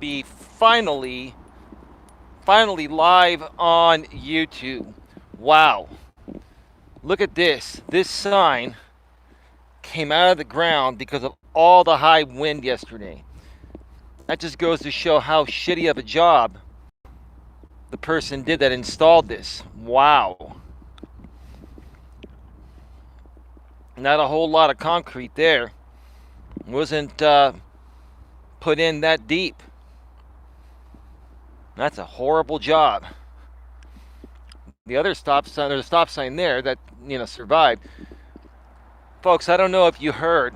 be finally live on YouTube. Wow. Look at this. This sign came out of the ground because of all the high wind yesterday. That just goes to show how shitty of a job the person did that installed this. Wow. Not a whole lot of concrete there. Wasn't put in that deep. That's a horrible job. The other stop sign, there's a stop sign there that, survived. Folks, I don't know if you heard,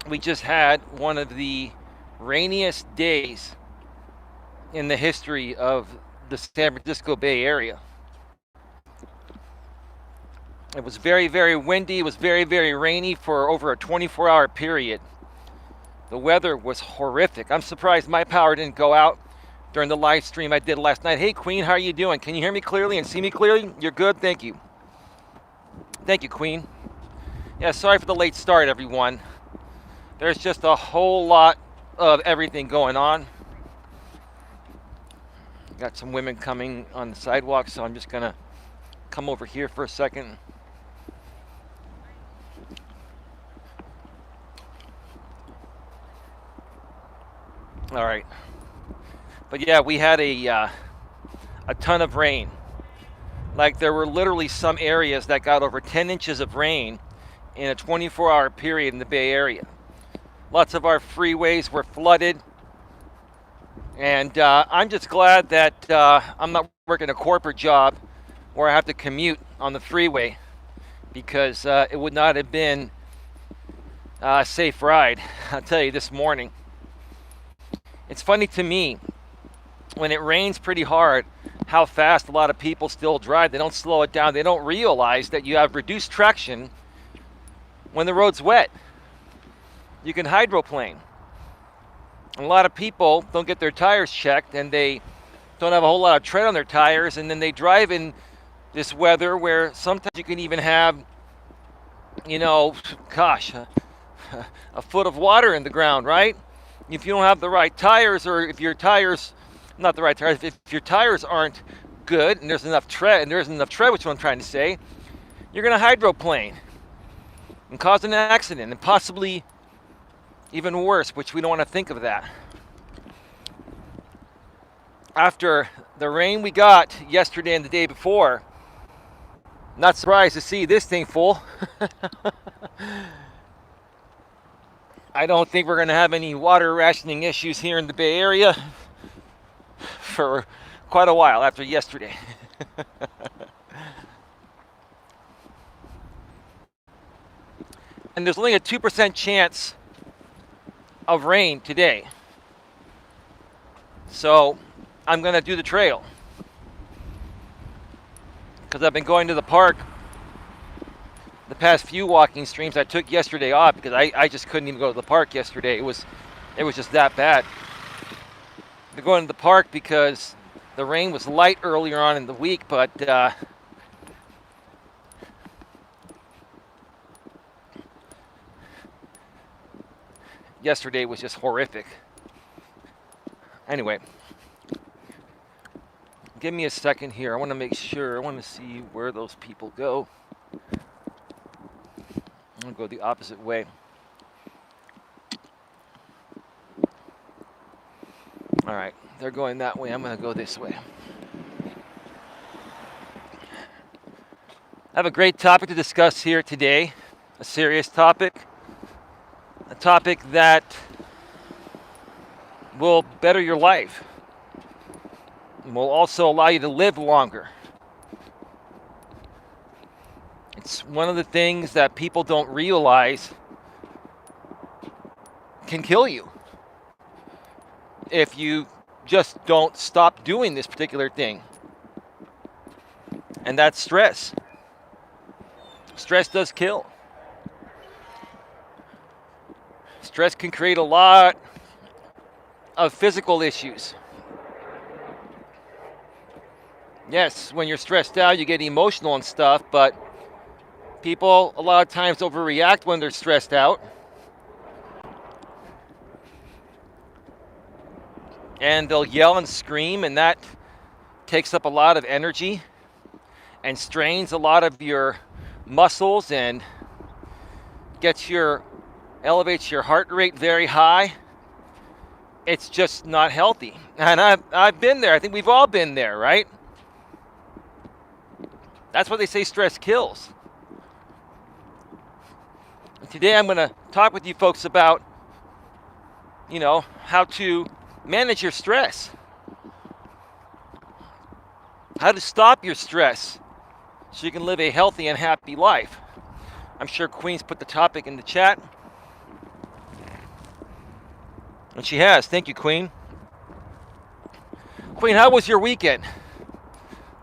we just had one of the rainiest days in the history of the San Francisco Bay Area. It was very, very windy. It was very, very rainy for over a 24-hour period. The weather was horrific. I'm surprised my power didn't go out during the live stream I did last night. Hey, Queen, how are you doing? Can you hear me clearly and see me clearly? You're good? Thank you. Thank you, Queen. Yeah, sorry for the late start, everyone. There's just a whole lot of everything going on. Got some women coming on the sidewalk, so I'm just going to come over here for a second. All right. But yeah, we had a ton of rain. Like, there were literally some areas that got over 10 inches of rain in a 24-hour period in the Bay Area. Lots of our freeways were flooded. And I'm just glad that I'm not working a corporate job where I have to commute on the freeway, because it would not have been a safe ride, I'll tell you, this morning. It's funny to me, when it rains pretty hard, how fast a lot of people still drive. They don't slow it down. They don't realize that you have reduced traction when the road's wet. You can hydroplane. And a lot of people don't get their tires checked, and they don't have a whole lot of tread on their tires, and then they drive in this weather where sometimes you can even have, a foot of water in the ground, right? If you don't have the right tires, or if your tires, not the right tires, if your tires aren't good and there's enough tread, which is what I'm trying to say, you're going to hydroplane and cause an accident, and possibly even worse, which we don't want to think of that. After the rain we got yesterday and the day before, not surprised to see this thing full. I don't think we're going to have any water rationing issues here in the Bay Area for quite a while after yesterday. And there's only a 2% chance of rain today. So I'm going to do the trail, because I've been going to the park the past few walking streams. I took yesterday off because I just couldn't even go to the park yesterday. It was just that bad. They're going to the park because the rain was light earlier on in the week, but yesterday was just horrific. Anyway, give me a second here. I want to make sure. I want to see where those people go. I'm going to go the opposite way. All right, they're going that way. I'm going to go this way. I have a great topic to discuss here today, a serious topic, a topic that will better your life and will also allow you to live longer. It's one of the things that people don't realize can kill you if you just don't stop doing this particular thing. And that's stress. Stress does kill. Stress can create a lot of physical issues. Yes, when you're stressed out, you get emotional and stuff, but people a lot of times overreact when they're stressed out. and they'll yell and scream, and that takes up a lot of energy and strains a lot of your muscles and elevates your heart rate very high. It's just not healthy. And I've been there. I think we've all been there, right? That's why they say stress kills. And today I'm going to talk with you folks about, how to manage your stress. How to stop your stress so you can live a healthy and happy life. I'm sure Queen's put the topic in the chat. And she has. Thank you, Queen. Queen, how was your weekend?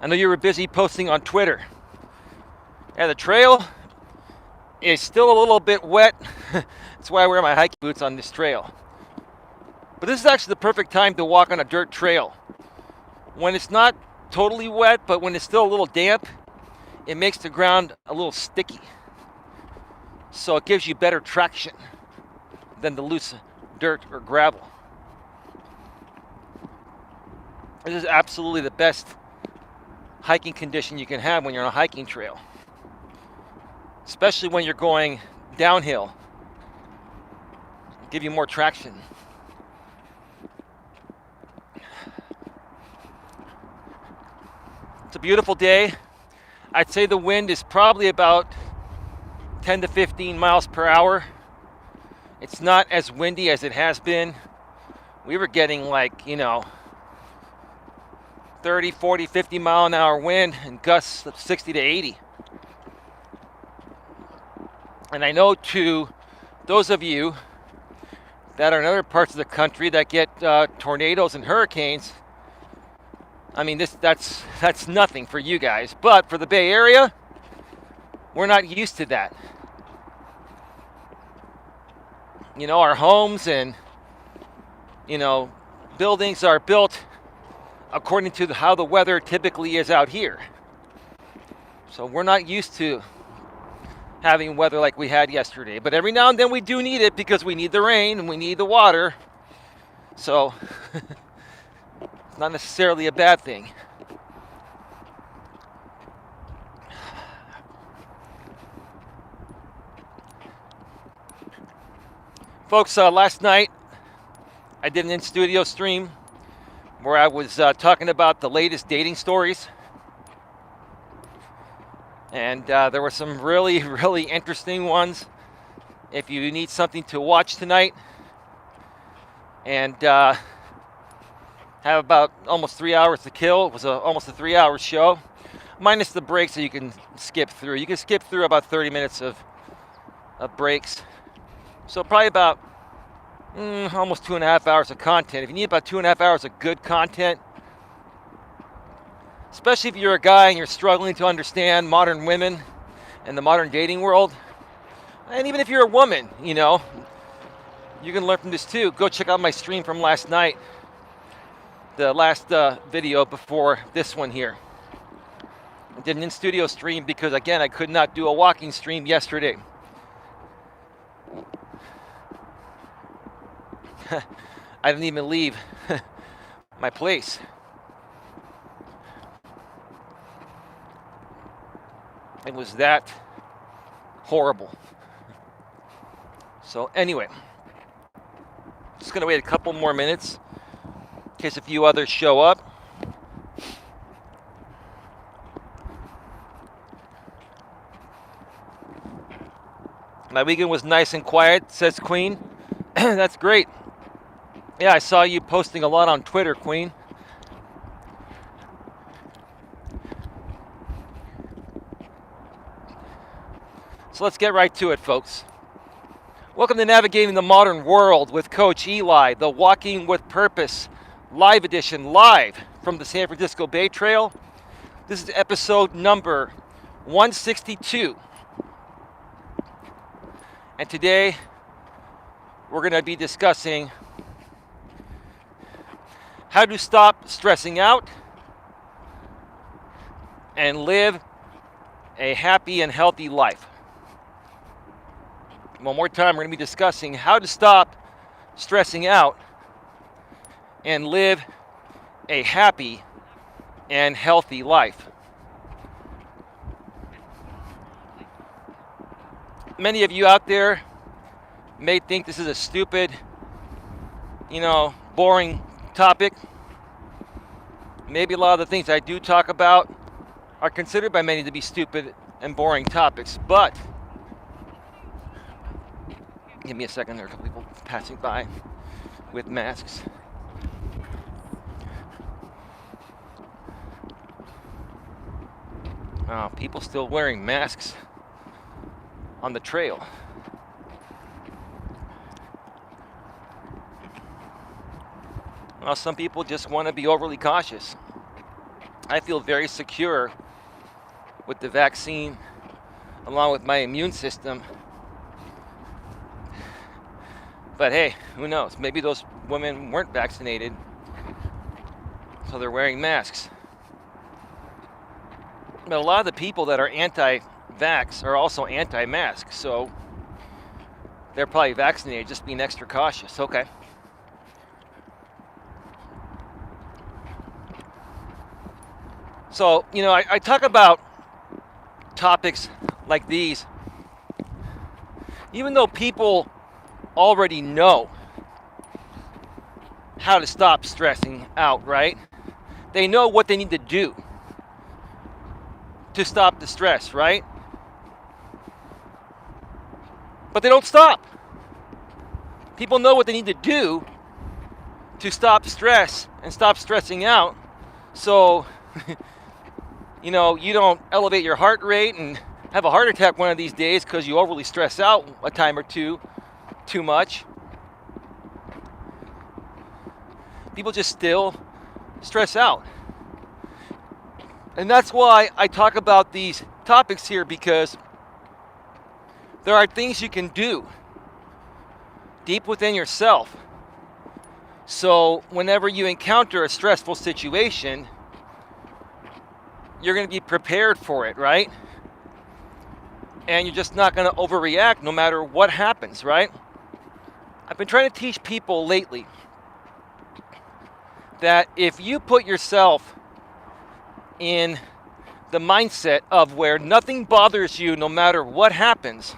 I know you were busy posting on Twitter. Yeah, the trail is still a little bit wet. That's why I wear my hiking boots on this trail. But this is actually the perfect time to walk on a dirt trail. When it's not totally wet, but when it's still a little damp, it makes the ground a little sticky. So it gives you better traction than the loose dirt or gravel. This is absolutely the best hiking condition you can have when you're on a hiking trail. Especially when you're going downhill. It'll give you more traction. It's a beautiful day. I'd say the wind is probably about 10 to 15 miles per hour. It's not as windy as it has been. We were getting 30, 40, 50 mile an hour wind and gusts of 60 to 80. And I know to those of you that are in other parts of the country that get tornadoes and hurricanes, I mean, that's nothing for you guys. But for the Bay Area, we're not used to that. Our homes and, buildings are built according to how the weather typically is out here. So we're not used to having weather like we had yesterday. But every now and then we do need it because we need the rain and we need the water. So it's not necessarily a bad thing. Folks, last night I did an in-studio stream where I was talking about the latest dating stories. And there were some really, really interesting ones. If you need something to watch tonight and have about almost 3 hours to kill, it was almost a 3-hour show, minus the breaks that you can skip through. You can skip through about 30 minutes of breaks. So probably about almost 2.5 hours of content. If you need about 2.5 hours of good content, especially if you're a guy and you're struggling to understand modern women and the modern dating world, and even if you're a woman, you can learn from this too. Go check out my stream from last night, the last video before this one here. I did an in-studio stream because, again, I could not do a walking stream yesterday. I didn't even leave my place. It was that horrible. So anyway, just gonna wait a couple more minutes in case a few others show up. My weekend was nice and quiet, says Queen. That's great. Yeah, I saw you posting a lot on Twitter, Queen. So let's get right to it, folks. Welcome to Navigating the Modern World with Coach Eli, the Walking with Purpose live edition, live from the San Francisco Bay Trail. This is episode number 162. And today, we're going to be discussing how to stop stressing out and live a happy and healthy life. One more time, we're going to be discussing how to stop stressing out and live a happy and healthy life. Many of you out there may think this is a stupid, boring topic. Maybe a lot of the things I do talk about are considered by many to be stupid and boring topics, but give me a second, there are a couple people passing by with masks. Oh, people still wearing masks on the trail. Well, some people just want to be overly cautious. I feel very secure with the vaccine, along with my immune system. But hey, who knows? Maybe those women weren't vaccinated, so they're wearing masks. But a lot of the people that are anti-vax are also anti-mask, so they're probably vaccinated, just being extra cautious. Okay. So, I talk about topics like these, even though people already know how to stop stressing out, right? They know what they need to do to stop the stress, right? But they don't stop. People know what they need to do to stop stress and stop stressing out, so you don't elevate your heart rate and have a heart attack one of these days because you overly stress out a time or two too much. People just still stress out. And that's why I talk about these topics here, because there are things you can do deep within yourself. So whenever you encounter a stressful situation, you're going to be prepared for it, right? And you're just not going to overreact no matter what happens, right? I've been trying to teach people lately that if you put yourself in the mindset of where nothing bothers you no matter what happens,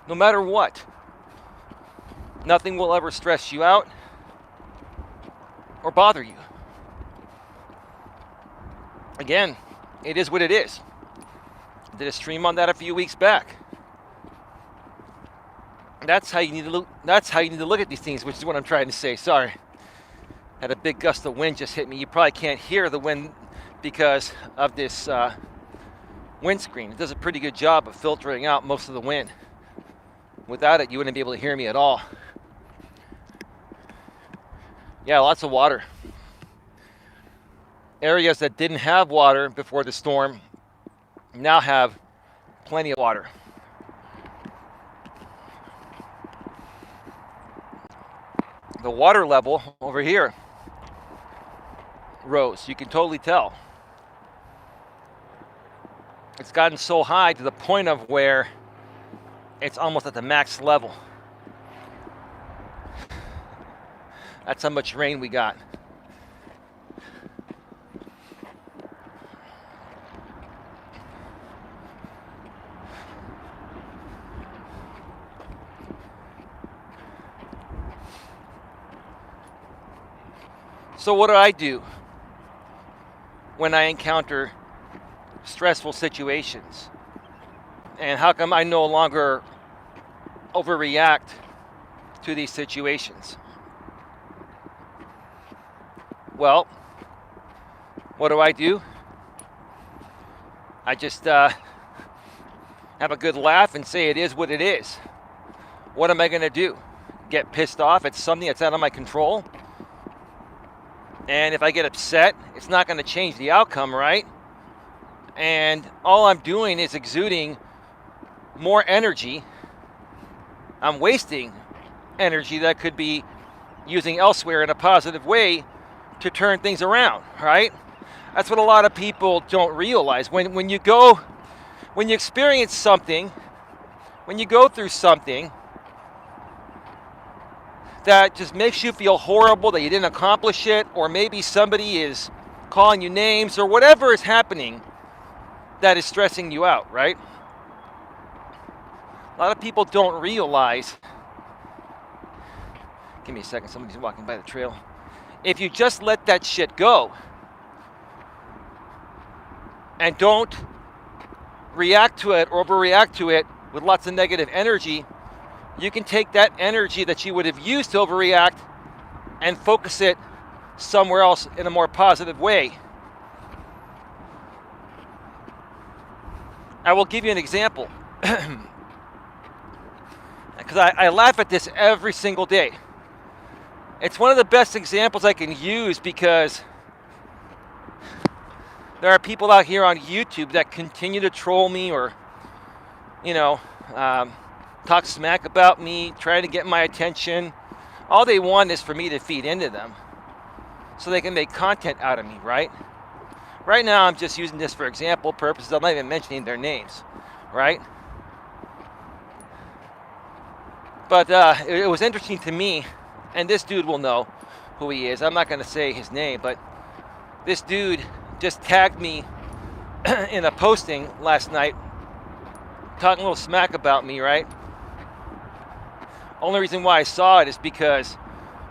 no matter what, nothing will ever stress you out or bother you. Again, it is what it is. I did a stream on that a few weeks back. That's how you need to look. That's how you need to look at these things, which is what I'm trying to say. Sorry, had a big gust of wind just hit me. You probably can't hear the wind because of this windscreen. It does a pretty good job of filtering out most of the wind. Without it, you wouldn't be able to hear me at all. Yeah, lots of water. Areas that didn't have water before the storm now have plenty of water. The water level over here rose. You can totally tell. It's gotten so high to the point of where it's almost at the max level. That's how much rain we got. So what do I do when I encounter stressful situations? And how come I no longer overreact to these situations? Well, what do? I just have a good laugh and say it is what it is. What am I going to do? Get pissed off at something that's out of my control? And if I get upset, it's not going to change the outcome, right? And all I'm doing is exuding more energy. I'm wasting energy that I could be using elsewhere in a positive way to turn things around, right? That's what a lot of people don't realize. When you experience something, when you go through something that just makes you feel horrible that you didn't accomplish it, or maybe somebody is calling you names, or whatever is happening that is stressing you out, right? A lot of people don't realize, give me a second, somebody's walking by the trail. If you just let that shit go and don't react to it or overreact to it with lots of negative energy, you can take that energy that you would have used to overreact and focus it somewhere else in a more positive way. I will give you an example. Because I laugh at this every single day. It's one of the best examples I can use because there are people out here on YouTube that continue to troll me or, talk smack about me, trying to get my attention. All they want is for me to feed into them so they can make content out of me, right? Right now, I'm just using this for example purposes. I'm not even mentioning their names, right? But it was interesting to me, and this dude will know who he is. I'm not going to say his name, but this dude just tagged me in a posting last night, talking a little smack about me, right? Only reason why I saw it is because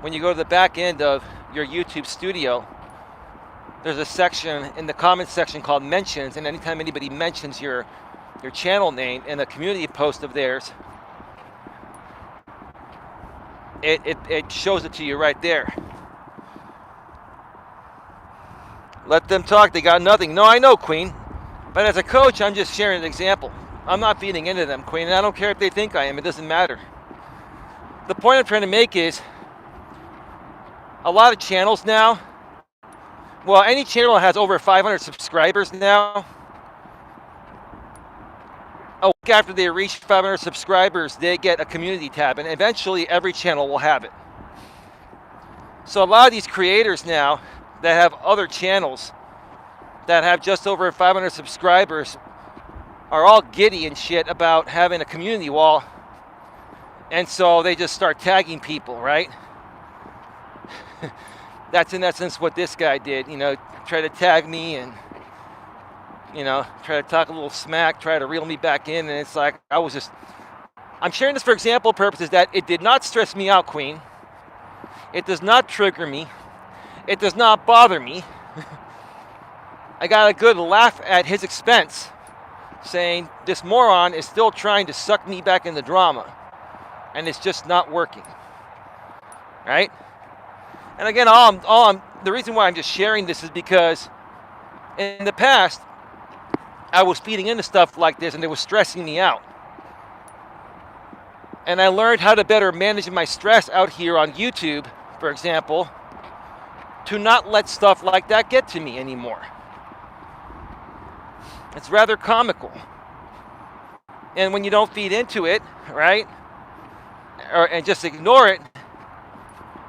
when you go to the back end of your YouTube studio, there's a section in the comments section called mentions, and anytime anybody mentions your channel name in a community post of theirs, it shows it to you right there. Let them talk, they got nothing. No, I know, Queen. But as a coach, I'm just sharing an example. I'm not feeding into them, Queen, and I don't care if they think I am. It doesn't matter. The point I'm trying to make is a lot of channels now, well, any channel that has over 500 subscribers now, a week after they reach 500 subscribers, they get a community tab, and eventually every channel will have it. So a lot of these creators now that have other channels that have just over 500 subscribers are all giddy and shit about having a community wall, and so they just start tagging people, right? That's in essence what this guy did, try to tag me and, try to talk a little smack, try to reel me back in. And it's like, I'm sharing this for example purposes that it did not stress me out, Queen. It does not trigger me. It does not bother me. I got a good laugh at his expense, saying this moron is still trying to suck me back in the drama, and it's just not working, right? And again, the reason why I'm just sharing this is because in the past, I was feeding into stuff like this and it was stressing me out. And I learned how to better manage my stress out here on YouTube, for example, to not let stuff like that get to me anymore. It's rather comical. And when you don't feed into it, right, and just ignore it,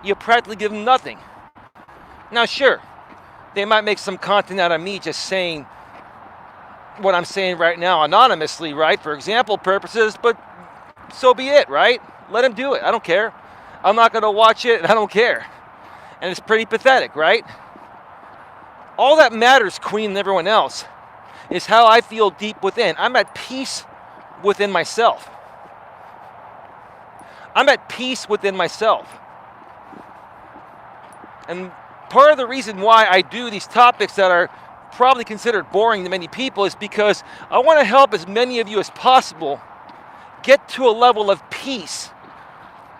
you practically give them nothing. Now, sure, they might make some content out of me just saying what I'm saying right now anonymously, right, for example purposes, but so be it, right? Let them do it. I don't care. I'm not going to watch it, and I don't care. And it's pretty pathetic, right? All that matters, Queen, and everyone else, is how I feel deep within. I'm at peace within myself. I'm at peace within myself. And part of the reason why I do these topics that are probably considered boring to many people is because I want to help as many of you as possible get to a level of peace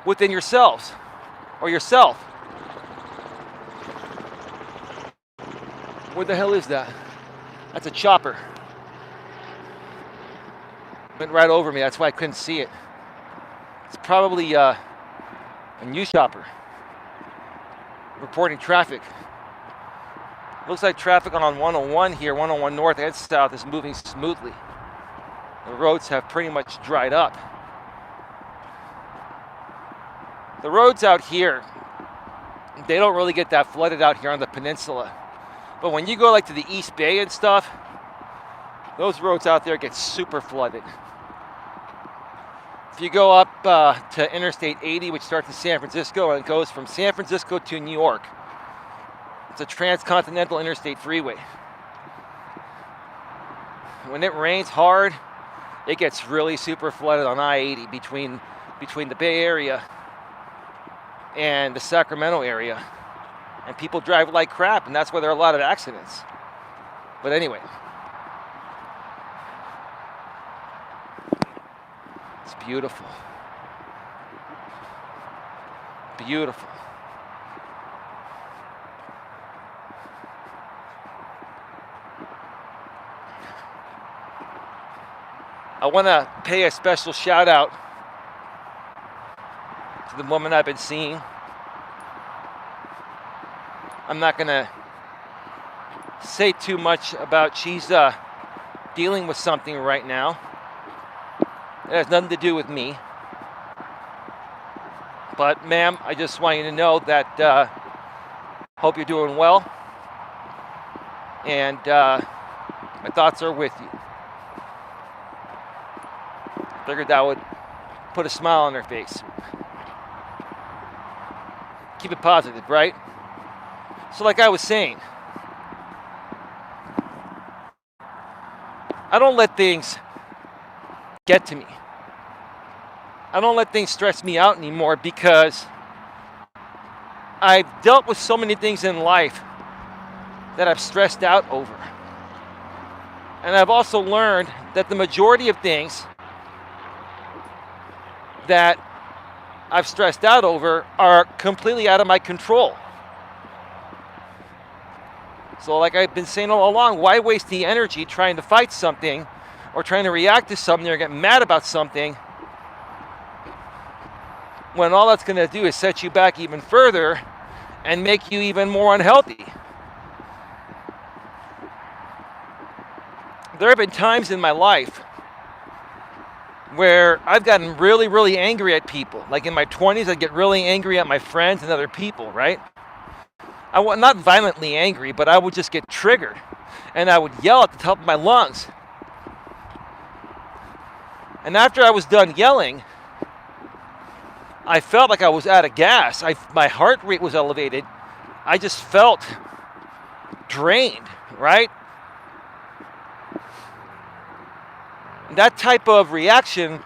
within yourselves or yourself. What the hell is that? That's a chopper. Went right over me, that's why I couldn't see it. It's probably a news chopper. Reporting traffic. Looks like traffic on 101 here, 101 north and south, is moving smoothly. The roads have pretty much dried up. The roads out here, they don't really get that flooded out here on the peninsula. But when you go like to the East Bay and stuff, those roads out there get super flooded. If you go up to Interstate 80, which starts in San Francisco and goes from San Francisco to New York, it's a transcontinental interstate freeway. When it rains hard, it gets really super flooded on I-80 between the Bay Area and the Sacramento area. And people drive like crap, and that's why there are a lot of accidents. But anyway, it's beautiful. Beautiful. I want to pay a special shout out to the woman I've been seeing. I'm not going to say too much about she's dealing with something right now. It has nothing to do with me. But ma'am, I just want you to know that hope you're doing well. And my thoughts are with you. Figured that would put a smile on her face. Keep it positive, right? So like I was saying, I don't let things get to me. I don't let things stress me out anymore because I've dealt with so many things in life that I've stressed out over. And I've also learned that the majority of things that I've stressed out over are completely out of my control. So like I've been saying all along, why waste the energy trying to fight something or trying to react to something or get mad about something when all that's going to do is set you back even further and make you even more unhealthy? There have been times in my life where I've gotten really, really angry at people. Like in my 20s, I'd get really angry at my friends and other people, right? I was not violently angry, but I would just get triggered. And I would yell at the top of my lungs. And after I was done yelling, I felt like I was out of gas. My heart rate was elevated. I just felt drained, right? That type of reaction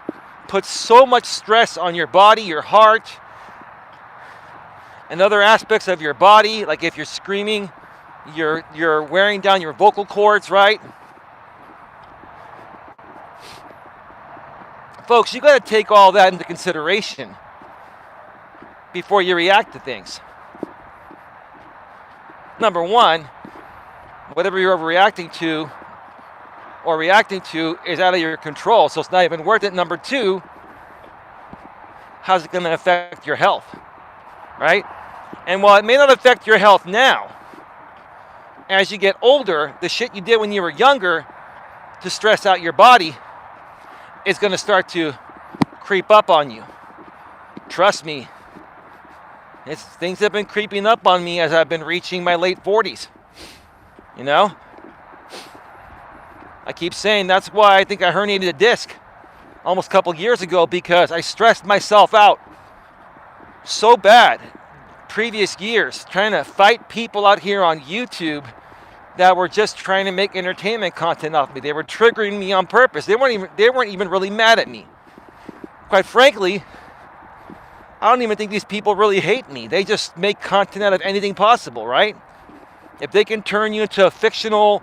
puts so much stress on your body, your heart, and other aspects of your body. Like if you're screaming, you're wearing down your vocal cords, right? Folks, you got to take all that into consideration before you react to things. Number one, whatever you're overreacting to or reacting to is out of your control, so it's not even worth it. Number two, how's it going to affect your health, right? And while it may not affect your health now, as you get older, the shit you did when you were younger to stress out your body is going to start to creep up on you. Trust me, things have been creeping up on me as I've been reaching my late 40s, you know? I keep saying that's why I think I herniated a disc almost a couple years ago, because I stressed myself out so bad previous years trying to fight people out here on YouTube that were just trying to make entertainment content off me. They were triggering me on purpose. They weren't even really mad at me. Quite frankly, I don't even think these people really hate me. They just make content out of anything possible, right? If they can turn you into a fictional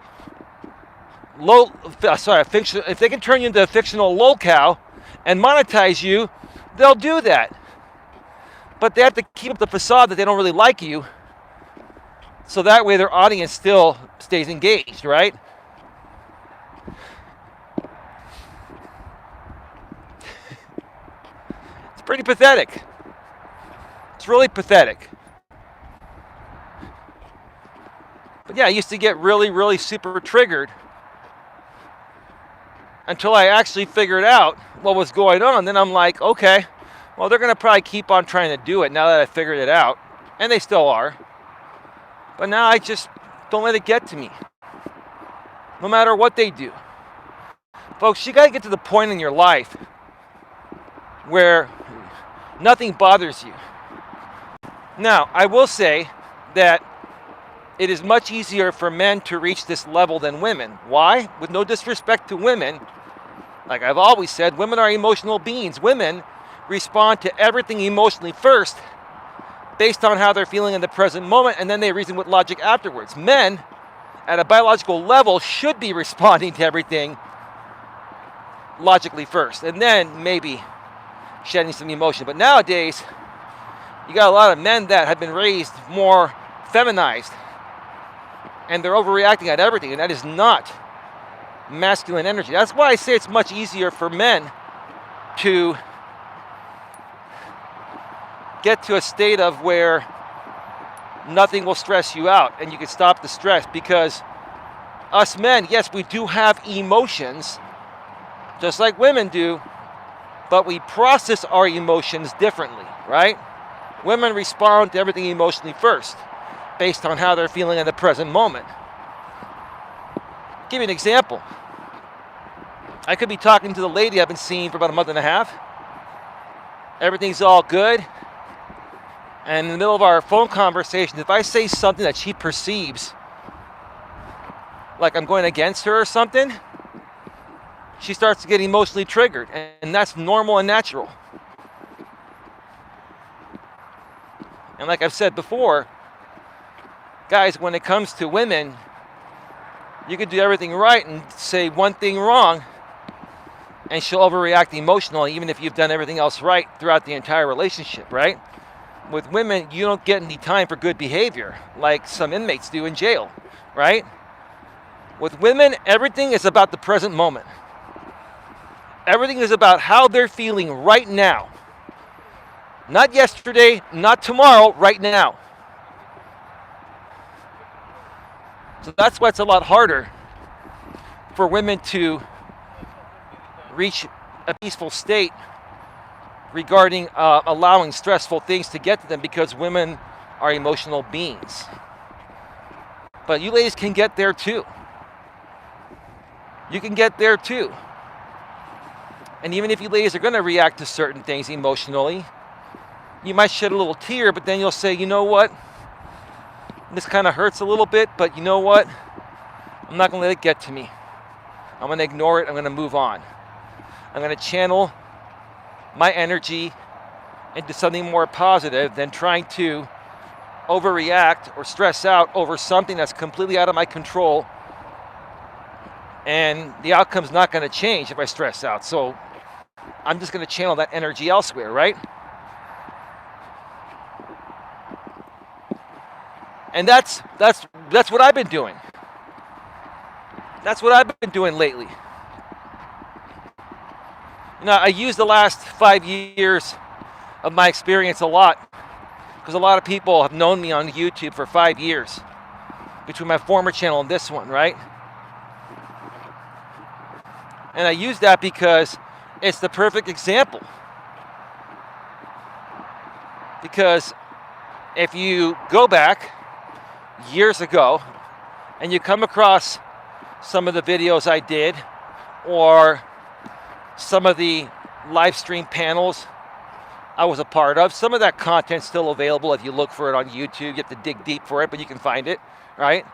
if they can turn you into a fictional lolcow and monetize you, they'll do that. But they have to keep up the facade that they don't really like you, so that way their audience still stays engaged, right? It's pretty pathetic. It's really pathetic. But yeah, I used to get really, really super triggered until I actually figured out what was going on. Then I'm like, okay, well, they're going to probably keep on trying to do it now that I figured it out. And they still are. But now I just don't let it get to me, no matter what they do. Folks, you got to get to the point in your life where nothing bothers you. Now, I will say that it is much easier for men to reach this level than women. Why? With no disrespect to women, like I've always said, women are emotional beings. Women respond to everything emotionally first, based on how they're feeling in the present moment, and then they reason with logic afterwards. Men, at a biological level, should be responding to everything logically first, and then maybe shedding some emotion. But nowadays, you got a lot of men that have been raised more feminized, and they're overreacting at everything, and that is not masculine energy. That's why I say it's much easier for men to get to a state of where nothing will stress you out and you can stop the stress, because us men, yes, we do have emotions just like women do, but we process our emotions differently, right? Women respond to everything emotionally first, based on how they're feeling in the present moment. Give you an example. I could be talking to the lady I've been seeing for about a month and a half. Everything's all good. And in the middle of our phone conversation, if I say something that she perceives like I'm going against her or something, she starts to get emotionally triggered. And that's normal and natural. And like I've said before, guys, when it comes to women, you can do everything right and say one thing wrong, and she'll overreact emotionally, even if you've done everything else right throughout the entire relationship, right? With women, you don't get any time for good behavior like some inmates do in jail, right? With women, everything is about the present moment. Everything is about how they're feeling right now. Not yesterday, not tomorrow, right now. So that's why it's a lot harder for women to reach a peaceful state regarding allowing stressful things to get to them, because women are emotional beings. But you ladies can get there too. You can get there too. And even if you ladies are going to react to certain things emotionally, you might shed a little tear, but then you'll say, you know what? This kind of hurts a little bit, but you know what? I'm not going to let it get to me. I'm going to ignore it. I'm going to move on. I'm going to channel my energy into something more positive than trying to overreact or stress out over something that's completely out of my control, and the outcome's not going to change if I stress out. So I'm just going to channel that energy elsewhere, right? And that's what I've been doing. That's what I've been doing lately. You know, I use the last 5 years of my experience a lot, because a lot of people have known me on YouTube for 5 years, between my former channel and this one, right? And I use that because it's the perfect example. Because if you go back years ago and you come across some of the videos I did, or some of the live stream panels I was a part of, some of that content's still available if you look for it on YouTube. You have to dig deep for it, but you can find it, right?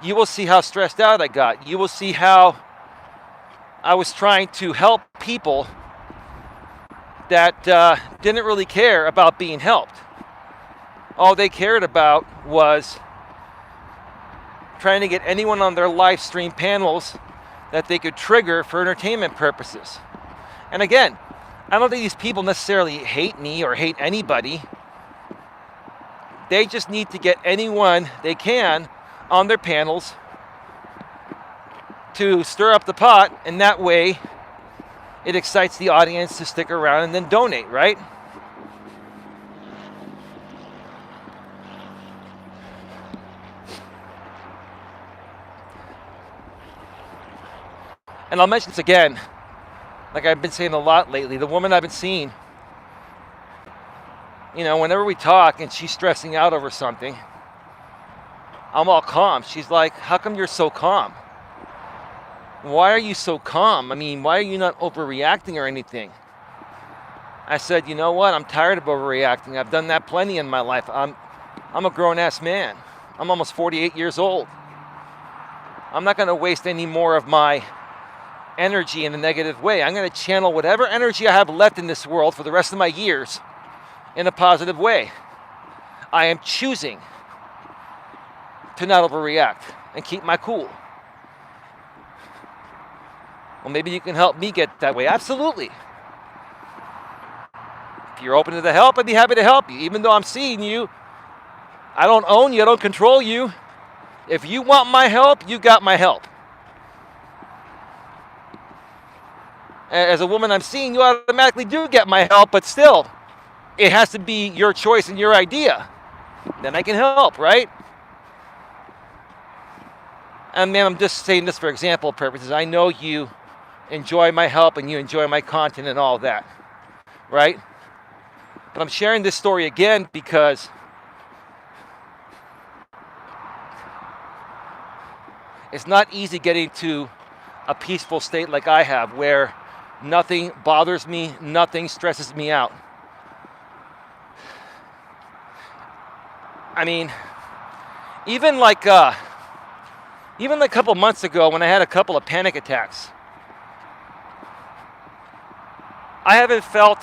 You will see how stressed out I got. You will see how I was trying to help people that didn't really care about being helped. All they cared about was trying to get anyone on their live stream panels that they could trigger for entertainment purposes. And again, I don't think these people necessarily hate me or hate anybody. They just need to get anyone they can on their panels to stir up the pot, and that way it excites the audience to stick around and then donate, right? And I'll mention this again, like I've been saying a lot lately, the woman I've been seeing, you know, whenever we talk and she's stressing out over something, I'm all calm. She's like, how come you're so calm? why are you so calm? I mean, why are you not overreacting or anything? I said, you know what? I'm tired of overreacting. I've done that plenty in my life. I'm a grown-ass man. I'm almost 48 years old. I'm not going to waste any more of my energy in a negative way. I'm going to channel whatever energy I have left in this world for the rest of my years in a positive way. I am choosing to not overreact and keep my cool. Well, maybe you can help me get that way. Absolutely. If you're open to the help, I'd be happy to help you. Even though I'm seeing you, I don't own you, I don't control you. If you want my help, you got my help. As a woman I'm seeing, you automatically do get my help, but still, it has to be your choice and your idea. Then I can help, right? And man, I'm just saying this for example purposes. I know you enjoy my help and you enjoy my content and all that, right? But I'm sharing this story again because it's not easy getting to a peaceful state like I have, where nothing bothers me, nothing stresses me out. I mean, even like a couple months ago when I had a couple of panic attacks, I haven't felt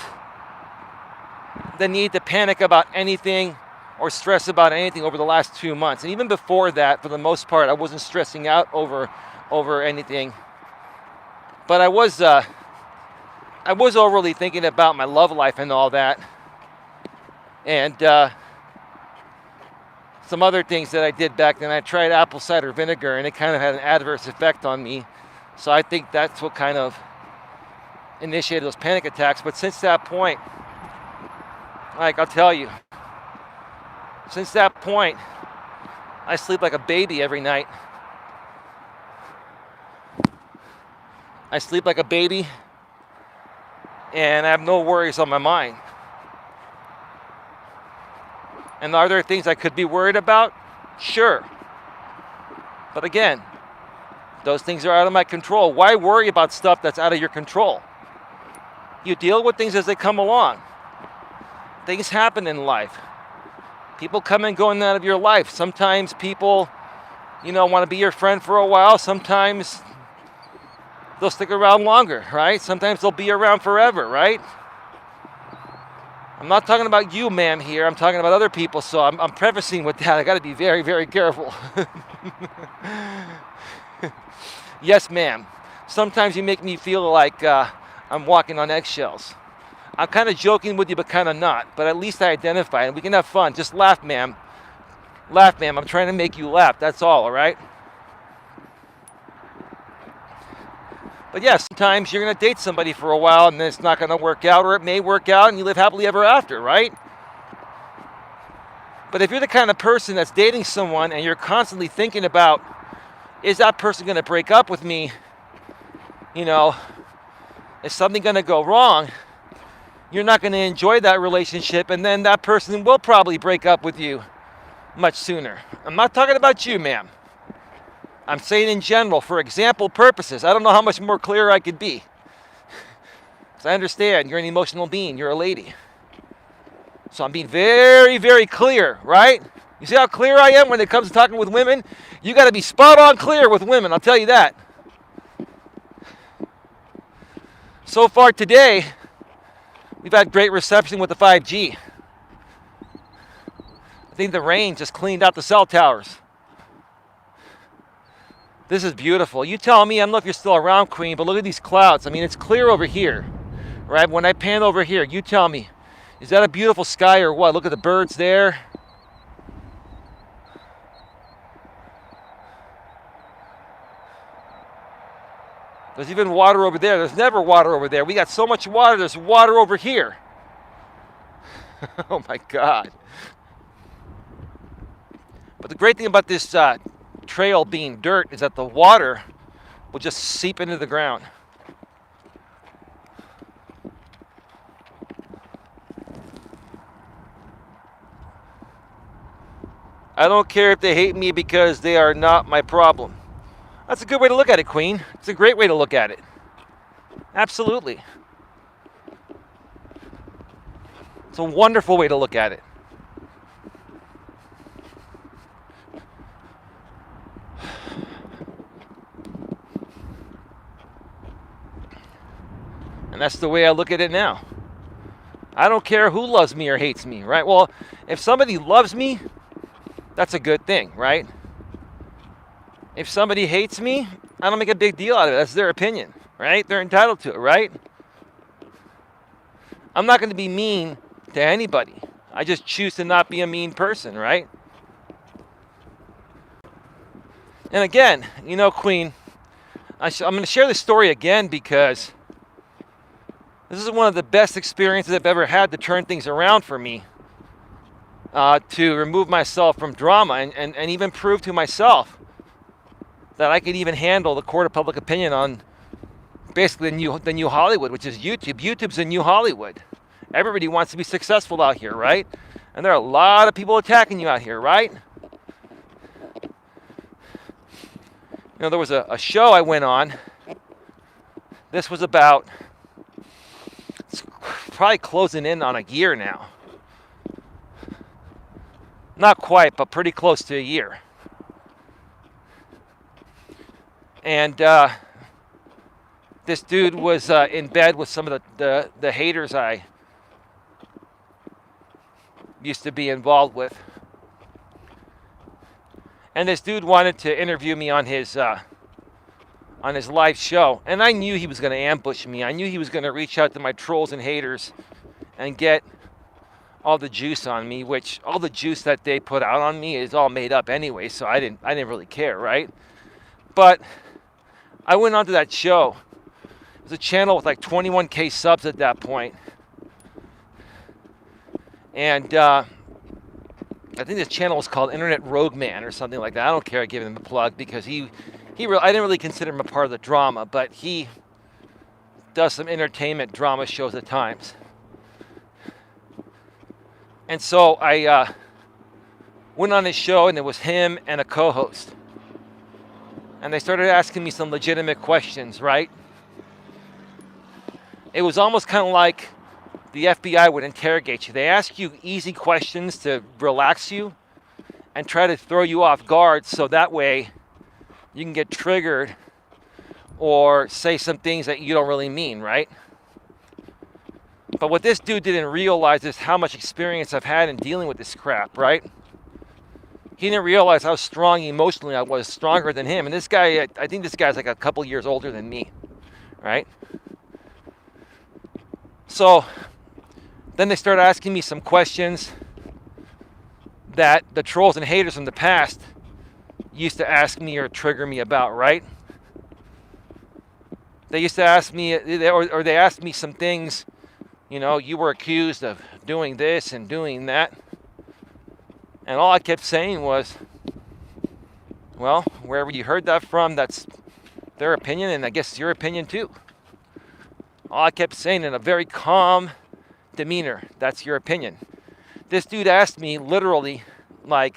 the need to panic about anything or stress about anything over the last 2 months. And even before that, for the most part, I wasn't stressing out over anything. But I was overly thinking about my love life and all that. And some other things that I did back then. I tried apple cider vinegar and it kind of had an adverse effect on me. So I think that's what kind of initiated those panic attacks. But since that point, like I'll tell you, since that point, I sleep like a baby every night. I sleep like a baby and I have no worries on my mind. And are there things I could be worried about? Sure. But again, those things are out of my control. Why worry about stuff that's out of your control? You deal with things as they come along. Things happen in life. People come and go in and out of your life. Sometimes people, want to be your friend for a while. Sometimes they'll stick around longer, right? Sometimes they'll be around forever, right? I'm not talking about you, ma'am, here. I'm talking about other people, so I'm prefacing with that. I got to be very, very careful. Yes, ma'am. Sometimes you make me feel like I'm walking on eggshells. I'm kind of joking with you, but kind of not. But at least I identify, and we can have fun. Just laugh, ma'am. Laugh, ma'am. I'm trying to make you laugh. That's all right? But yeah, sometimes you're going to date somebody for a while, and then it's not going to work out, or it may work out, and you live happily ever after, right? But if you're the kind of person that's dating someone, and you're constantly thinking about, is that person going to break up with me? Is something going to go wrong? You're not going to enjoy that relationship, and then that person will probably break up with you much sooner. I'm not talking about you, ma'am. I'm saying in general, for example purposes. I don't know how much more clear I could be. Because I understand you're an emotional being. You're a lady. So I'm being very, very clear, right? You see how clear I am when it comes to talking with women? You got to be spot on clear with women, I'll tell you that. So far today, we've had great reception with the 5G. I think the rain just cleaned out the cell towers. This is beautiful. You tell me, I don't know if you're still around, Queen, but look at these clouds. I mean, it's clear over here, right? When I pan over here, you tell me, is that a beautiful sky or what? Look at the birds there. There's even water over there. There's never water over there. We got so much water, there's water over here. Oh my God. But the great thing about this trail being dirt is that the water will just seep into the ground. I don't care if they hate me because they are not my problem. That's a good way to look at it, Queen. It's a great way to look at it. Absolutely. It's a wonderful way to look at it. And that's the way I look at it now. I don't care who loves me or hates me, right? Well, if somebody loves me, that's a good thing, right? If somebody hates me, I don't make a big deal out of it. That's their opinion, right? They're entitled to it, right? I'm not going to be mean to anybody. I just choose to not be a mean person, right? And again, you know, Queen, I'm going to share this story again because this is one of the best experiences I've ever had to turn things around for me, to remove myself from drama and even prove to myself that I could even handle the court of public opinion on basically the new Hollywood, which is YouTube. YouTube's the new Hollywood. Everybody wants to be successful out here, right? And there are a lot of people attacking you out here, right? You know, there was a show I went on. This was about, it's probably closing in on a year now. Not quite, but pretty close to a year. And this dude was in bed with some of the haters I used to be involved with. And this dude wanted to interview me on his live show. And I knew he was going to ambush me. I knew he was going to reach out to my trolls and haters and get all the juice on me, which all the juice that they put out on me is all made up anyway, so I didn't really care, right? But I went onto that show. It was a channel with like 21K subs at that point. And I think this channel was called Internet Rogue Man or something like that. I don't care. I give him a plug because I didn't really consider him a part of the drama, but he does some entertainment drama shows at times. And so I went on his show, and it was him and a co-host. And they started asking me some legitimate questions, right? It was almost kind of like the FBI would interrogate you. They ask you easy questions to relax you and try to throw you off guard so that way you can get triggered or say some things that you don't really mean, right? But what this dude didn't realize is how much experience I've had in dealing with this crap, right? He didn't realize how strong emotionally I was, stronger than him. And this guy, I think this guy's like a couple years older than me, right? So then they started asking me some questions that the trolls and haters from the past used to ask me or trigger me about, right? They used to ask me, or they asked me some things, you know, you were accused of doing this and doing that. And all I kept saying was, well, wherever you heard that from, that's their opinion, and I guess it's your opinion too. All I kept saying in a very calm demeanor, that's your opinion. This dude asked me literally like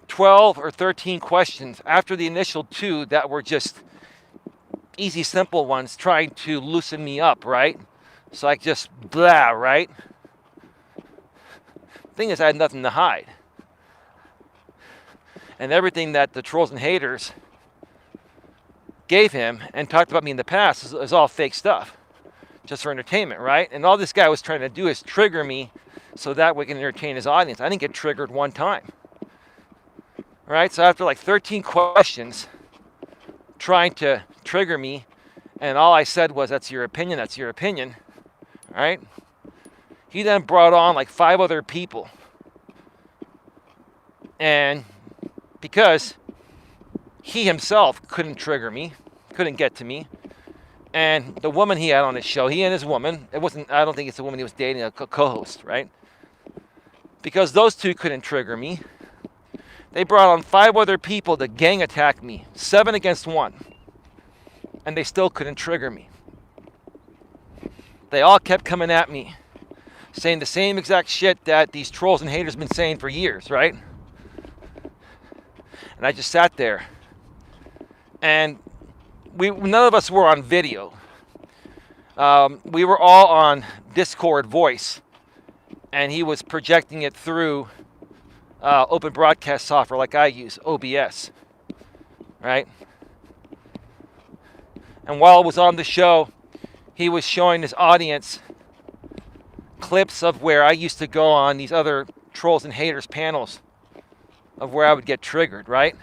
12 or 13 questions after the initial 2 that were just easy, simple ones, trying to loosen me up, right? So I just blah, right? Thing is, I had nothing to hide. And everything that the trolls and haters gave him and talked about me in the past is all fake stuff. Just for entertainment, right? And all this guy was trying to do is trigger me so that we can entertain his audience. I didn't get triggered one time. Right? So after like 13 questions trying to trigger me, and all I said was, that's your opinion, that's your opinion. Right? He then brought on like 5 other people. And because he himself couldn't trigger me, couldn't get to me, and the woman he had on his show, he and his woman, I don't think it's the woman he was dating, a co-host, right? Because those 2 couldn't trigger me, they brought on 5 other people to gang attack me, 7 against 1, and they still couldn't trigger me. They all kept coming at me, saying the same exact shit that these trolls and haters have been saying for years, right? And I just sat there and none of us were on video. We were all on Discord voice, and he was projecting it through open broadcast software like I use, OBS, right? And while I was on the show, he was showing his audience clips of where I used to go on these other trolls and haters panels of where I would get triggered, right?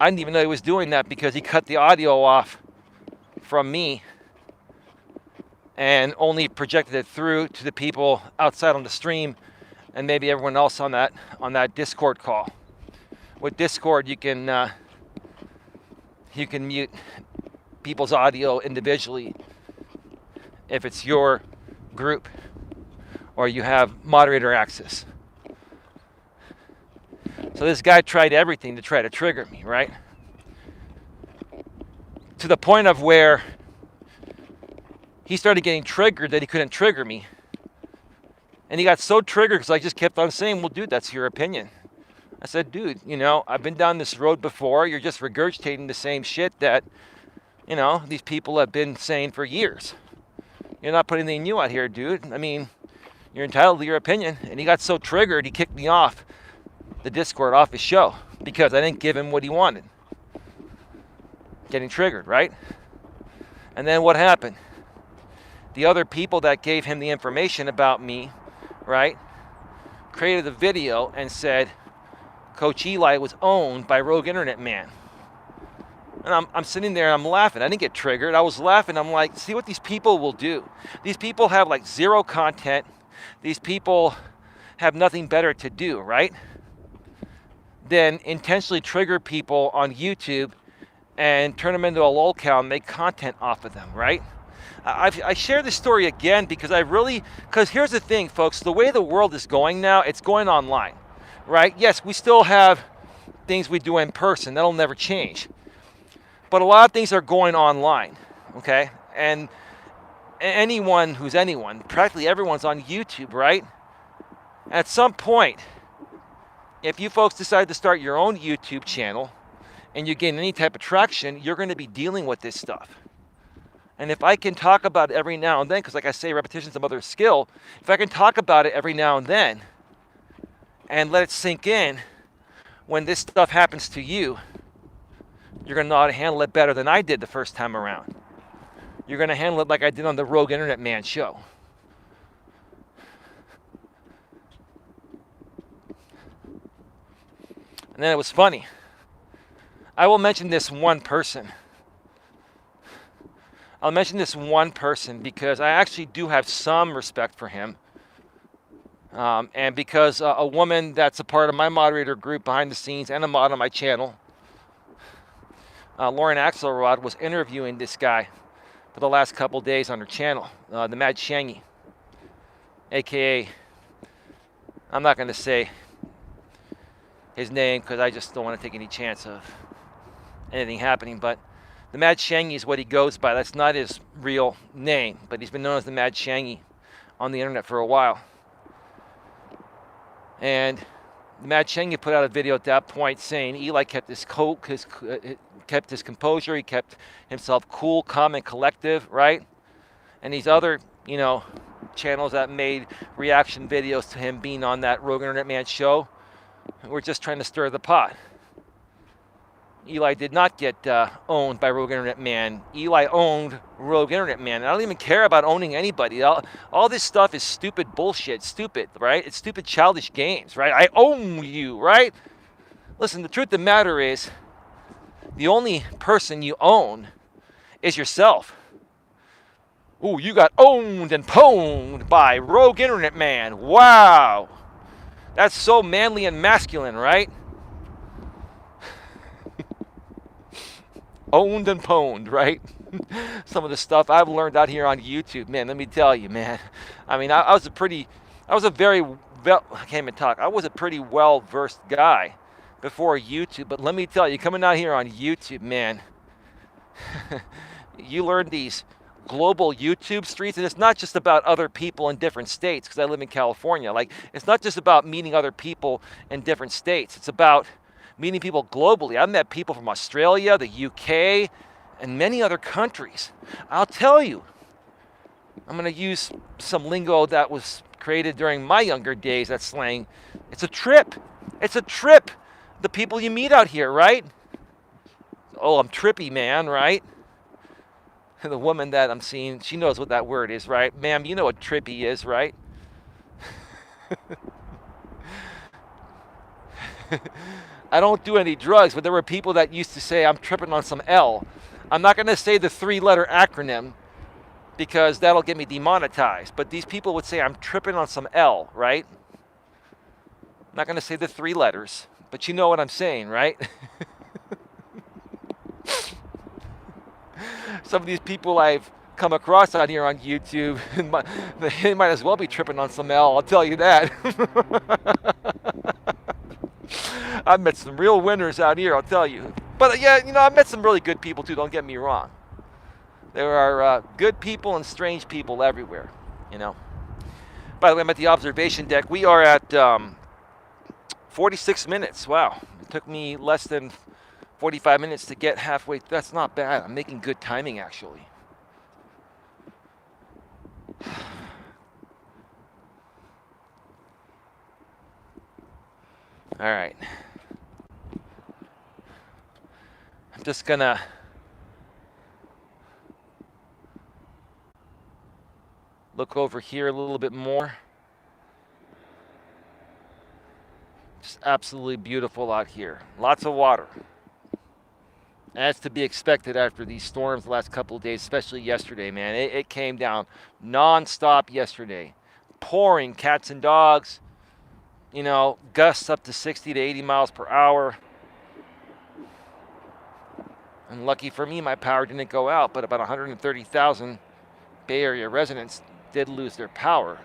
I didn't even know he was doing that because he cut the audio off from me and only projected it through to the people outside on the stream and maybe everyone else on that Discord call. With Discord, you can mute people's audio individually if it's your group or you have moderator access. So this guy tried everything to try to trigger me, right? To the point of where he started getting triggered that he couldn't trigger me. And he got so triggered because I just kept on saying, well, dude, that's your opinion. I said, dude, I've been down this road before. You're just regurgitating the same shit that, these people have been saying for years. You're not putting anything new out here, dude. I mean, you're entitled to your opinion. And he got so triggered, he kicked me off the Discord, off his show, because I didn't give him what he wanted. Getting triggered, right? And then what happened? The other people that gave him the information about me, right, created a video and said Coach Eli was owned by Rogue Internet Man. And I'm sitting there and I'm laughing. I didn't get triggered. I was laughing. I'm like, see what these people will do. These people have like zero content. These people have nothing better to do, right? Than intentionally trigger people on YouTube and turn them into a lolcow and make content off of them, right? I share this story again because here's the thing, folks, the way the world is going now, it's going online, right? Yes, we still have things we do in person. That'll never change. But a lot of things are going online, okay? And anyone who's anyone, practically everyone's on YouTube, right? At some point, if you folks decide to start your own YouTube channel and you gain any type of traction, you're going to be dealing with this stuff. And if I can talk about it every now and then, because like I say, repetition's a mother of skill, if I can talk about it every now and then and let it sink in, when this stuff happens to you, you're going to know how to handle it better than I did the first time around. You're going to handle it like I did on the Rogue Internet Man show. And then it was funny. I will mention this one person. I'll mention this one person because I actually do have some respect for him. And because a woman that's a part of my moderator group behind the scenes and a mod on my channel, Lauren Axelrod, was interviewing this guy for the last couple days on her channel, the Mad Shangy, a.k.a. I'm not going to say his name because I just don't want to take any chance of anything happening, but the Mad Shangy is what he goes by. That's not his real name, but he's been known as the Mad Shangy on the internet for a while. And the Mad Shangy put out a video at that point saying Eli kept his composure, he kept himself cool, calm, and collective, right? And these other, channels that made reaction videos to him being on that Rogue Internet Man show were just trying to stir the pot. Eli did not get owned by Rogue Internet Man. Eli owned Rogue Internet Man. And I don't even care about owning anybody. All this stuff is stupid bullshit. Stupid, right? It's stupid childish games, right? I own you, right? Listen, the truth of the matter is, the only person you own is yourself. Ooh, you got owned and pwned by Rogue Internet Man. Wow. That's so manly and masculine, right? Owned and pwned, right? Some of the stuff I've learned out here on YouTube, man, let me tell you, man. I mean, I was a pretty well-versed guy before YouTube, but let me tell you, coming out here on YouTube, man, you learn these global YouTube streets, and it's not just about other people in different states, because I live in California. Like, it's not just about meeting other people in different states. It's about meeting people globally. I've met people from Australia, the UK, and many other countries. I'll tell you, I'm going to use some lingo that was created during my younger days, that slang. It's a trip. It's a trip. The people you meet out here, right? Oh, I'm trippy, man, right? The woman that I'm seeing, she knows what that word is, right? Ma'am, you know what trippy is, right? I don't do any drugs, but there were people that used to say I'm tripping on some L. I'm not going to say the 3-letter acronym because that'll get me demonetized. But these people would say I'm tripping on some L, right? I'm not going to say the 3 letters, but you know what I'm saying, right? Some of these people I've come across out here on YouTube, they might as well be tripping on some L, I'll tell you that. I've met some real winners out here, I'll tell you. But yeah, I've met some really good people too, don't get me wrong. There are good people and strange people everywhere, By the way, I'm at the observation deck. We are at 46 minutes. Wow. It took me less than 45 minutes to get halfway. That's not bad. I'm making good timing, actually. All right. I'm just going to look over here a little bit more. Just absolutely beautiful out here. Lots of water. As to be expected after these storms the last couple of days, especially yesterday, man. It came down nonstop yesterday. Pouring cats and dogs, gusts up to 60 to 80 miles per hour. And lucky for me, my power didn't go out, but about 130,000 Bay Area residents did lose their power.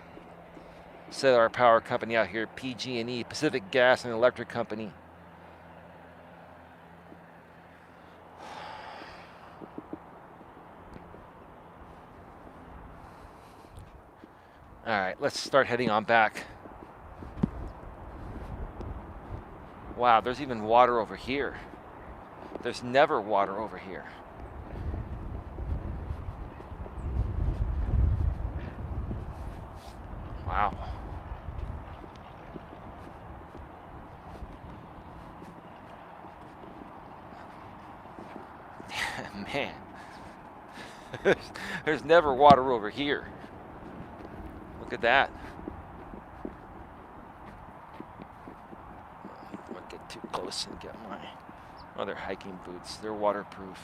Said our power company out here, PG&E, Pacific Gas and Electric Company. All right, let's start heading on back. Wow, there's even water over here. There's never water over here. Wow. Man. There's never water over here. Look at that. I won't get too close and get my other hiking boots. They're waterproof.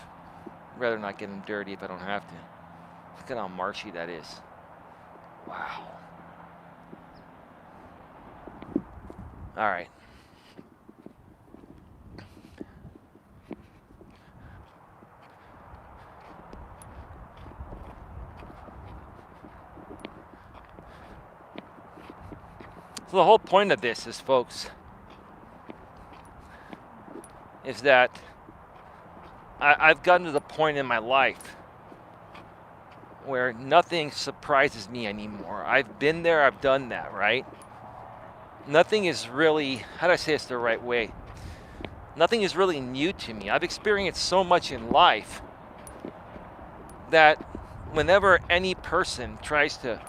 I'd rather not get them dirty if I don't have to. Look at how marshy that is. Wow. All right. So the whole point of this is, folks, is that I've gotten to the point in my life where nothing surprises me anymore. I've been there, I've done that, right? Nothing is really, how do I say this the right way? Nothing is really new to me. I've experienced so much in life that whenever any person tries to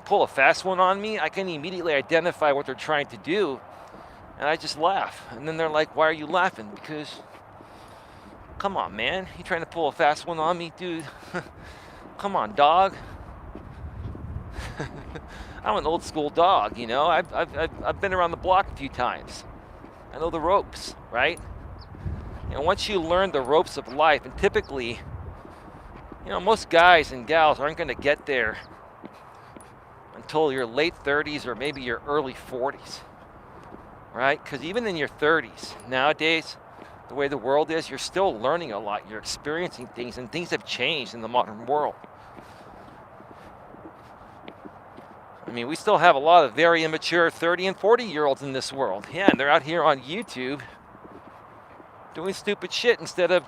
pull a fast one on me, I can immediately identify what they're trying to do, and I just laugh. And then they're like, why are you laughing? Because, come on, man. You trying to pull a fast one on me, dude? Come on, dog. I'm an old school dog, I've been around the block a few times. I know the ropes, right? Once you learn the ropes of life, and typically, most guys and gals aren't going to get there until your late 30s or maybe your early 40s, right? Because even in your 30s, nowadays, the way the world is, you're still learning a lot. You're experiencing things, and things have changed in the modern world. I mean, we still have a lot of very immature 30 and 40-year-olds in this world. Yeah, and they're out here on YouTube doing stupid shit instead of,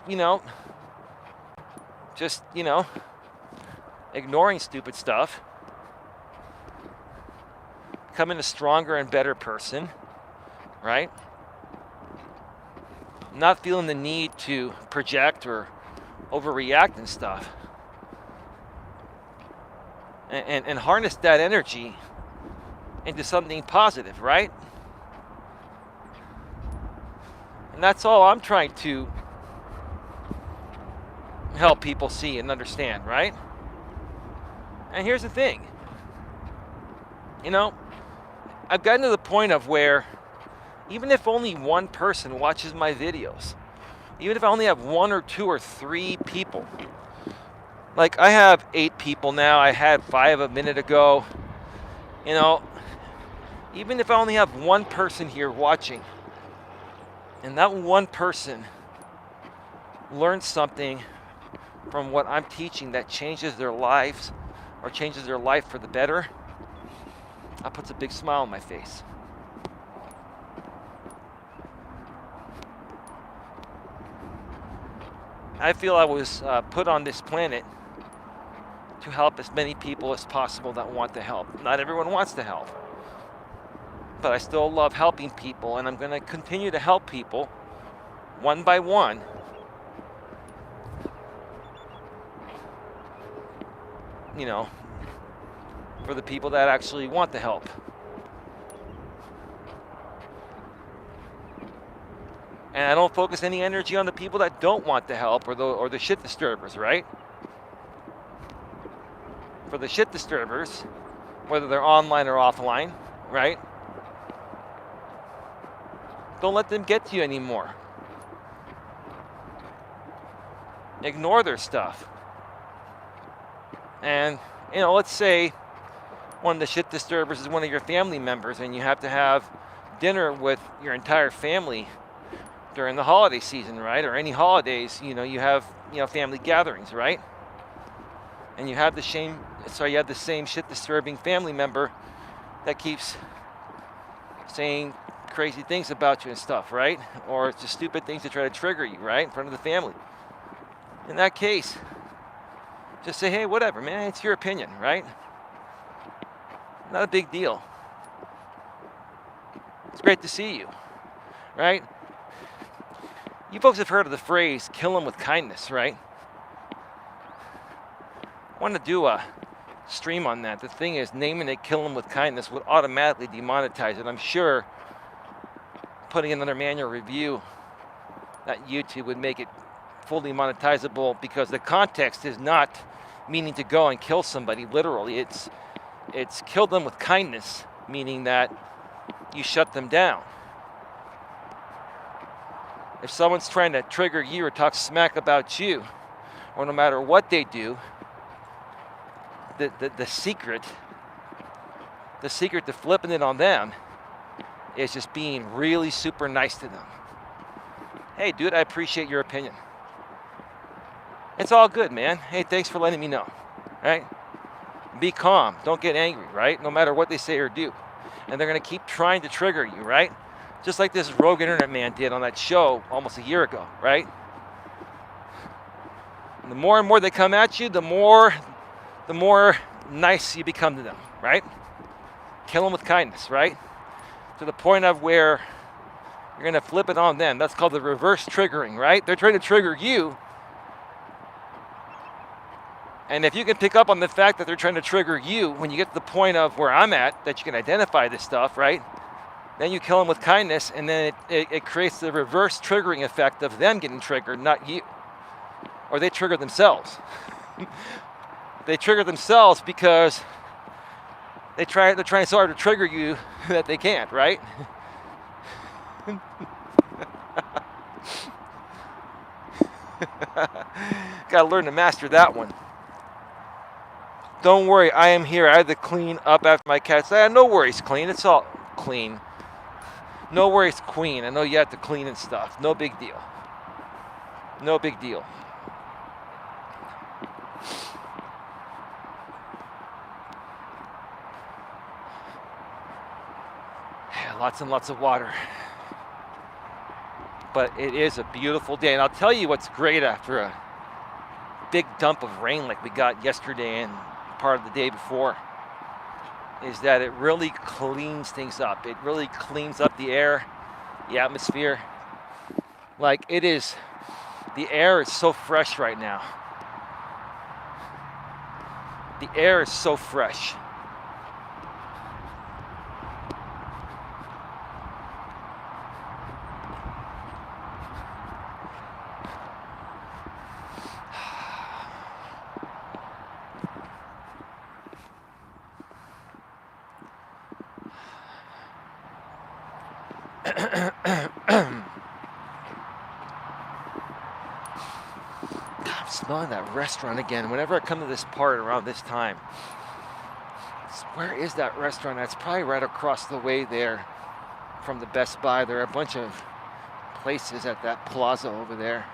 just, ignoring stupid stuff. Becoming a stronger and better person, right? not feeling the need to project or overreact and stuff. And harness that energy into something positive, right? And that's all I'm trying to help people see and understand, right? And here's the thing. I've gotten to the point of where even if only one person watches my videos, even if I only have 1 or 2 or 3 people, like I have 8 people now, I had 5 a minute ago, even if I only have one person here watching, and that one person learns something from what I'm teaching that changes their lives or changes their life for the better, that puts a big smile on my face. I feel I was put on this planet to help as many people as possible that want to help. Not everyone wants to help, but I still love helping people, and I'm going to continue to help people one by one. For the people that actually want the help. And I don't focus any energy on the people that don't want the help or the shit disturbers, right? For the shit disturbers, whether they're online or offline, right? Don't let them get to you anymore. Ignore their stuff. And, let's say one of the shit disturbers is one of your family members and you have to have dinner with your entire family during the holiday season, right? Or any holidays, you have, family gatherings, right? And you have the same shit disturbing family member that keeps saying crazy things about you and stuff, right? Or just stupid things to try to trigger you, right? In front of the family. In that case, just say, hey, whatever, man, it's your opinion, right? Not a big deal. It's great to see you, right? You folks have heard of the phrase, kill them with kindness, right? I want to do a stream on that. The thing is, naming it kill them with kindness would automatically demonetize it. I'm sure putting another manual review at YouTube would make it fully monetizable, because the context is not meaning to go and kill somebody literally. It's kill them with kindness, meaning that you shut them down. If someone's trying to trigger you or talk smack about you, or no matter what they do, the secret to flipping it on them is just being really super nice to them. Hey, dude, I appreciate your opinion. It's all good, man. Hey, thanks for letting me know, right? Be calm. Don't get angry, right? No matter what they say or do. And they're going to keep trying to trigger you, right? Just like this rogue internet man did on that show almost a year ago, right? And the more and more they come at you, the more nice you become to them, right? Kill them with kindness, right? To the point of where you're going to flip it on them. That's called the reverse triggering, right? They're trying to trigger you. And if you can pick up on the fact that they're trying to trigger you when you get to the point of where I'm at, that you can identify this stuff, right? Then you kill them with kindness, and then it creates the reverse triggering effect of them getting triggered, not you. Or they trigger themselves. They trigger themselves because they're trying so hard to trigger you that they can't, right? Gotta learn to master that one. Don't worry, I am here. I had to clean up after my cats. No worries, clean. It's all clean. No worries, queen. I know you have to clean and stuff. No big deal. No big deal. Lots and lots of water. But it is a beautiful day. And I'll tell you what's great after a big dump of rain like we got yesterday and part of the day before, is that it really cleans things up. It really cleans up the air, the atmosphere. Like it is, the air is so fresh right now. The air is so fresh. I'm smelling that restaurant again. Whenever I come to this part around this time, where is that restaurant? That's probably right across the way there from the Best Buy. There are a bunch of places at that plaza over there.